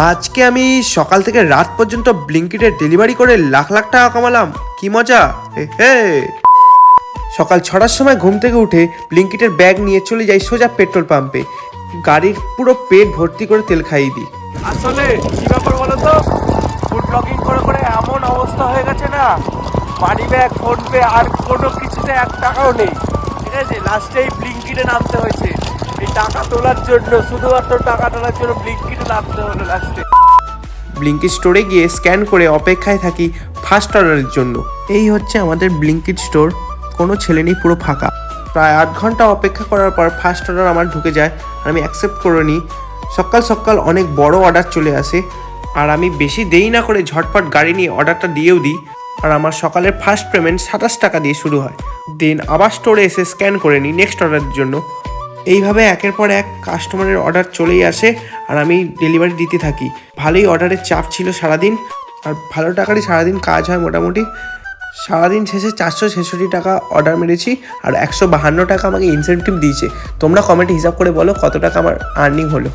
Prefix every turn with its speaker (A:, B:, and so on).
A: আজকে আমি সকাল থেকে রাত পর্যন্ত ব্লিঙ্কিটের ডেলিভারি করে লাখ লাখ টাকা কামালাম। কি মজা! হে সকাল 6টার সময় ঘুম থেকে উঠে ব্লিঙ্কিটের ব্যাগ নিয়ে চলে যাই সোজা পেট্রোল পাম্পে। গাড়ির পুরো পেট ভর্তি করে তেল খাইয়ে দিই।
B: আসলে কি ব্যাপার বলো তো, ফুড ব্লগিং করে করে এমন অবস্থা হয়ে গেছে না, মানি ব্যাগ, ফোন পে আর কোনো কিছুতে 1 টাকাও নেই। ঠিক আছে, লাস্টে এই ব্লিঙ্কিটে নামতে হয়েছে এই টাকা তোলার জন্য, শুধুমাত্র টাকা তোলার জন্য ব্লিঙ্কিটে নামতে হলো লাস্টে।
A: ব্লিঙ্কিট স্টোরে গিয়ে স্ক্যান করে অপেক্ষায় থাকি ফার্স্ট অর্ডারের জন্য। এই হচ্ছে আমাদের ব্লিঙ্কিট স্টোর, কোনো ছেলে নেই, পুরো ফাঁকা। প্রায় 8 ঘন্টা অপেক্ষা করার পর ফার্স্ট অর্ডার আমার ঢুকে যায় আর আমি অ্যাকসেপ্ট করে নিই। সকাল সকাল অনেক বড় অর্ডার চলে আসে আর আমি বেশি দেরি না করে ঝটপট গাড়ি নিয়ে অর্ডারটা দিয়েও দিই। আর আমার সকালের ফার্স্ট পেমেন্ট 27 টাকা দিয়ে শুরু হয়। দেন আবার স্টোরে এসে স্ক্যান করে নিই নেক্সট অর্ডারের জন্য। এইভাবে একের পর এক কাস্টমারের অর্ডার চলেই আসে আর আমি ডেলিভারি দিতে থাকি। ভালোই অর্ডারের চাপ ছিল সারাদিন, আর ভালো টাকারই সারাদিন কাজ হয় মোটামুটি। সারাদিন শেষে 466 টাকা অর্ডার মেরেছি আর 152 টাকা আমাকে ইনসেন্টিভ দিয়েছে। তোমরা কমেন্টে হিসাব করে বলো কত টাকা আমার আর্নিং হলো।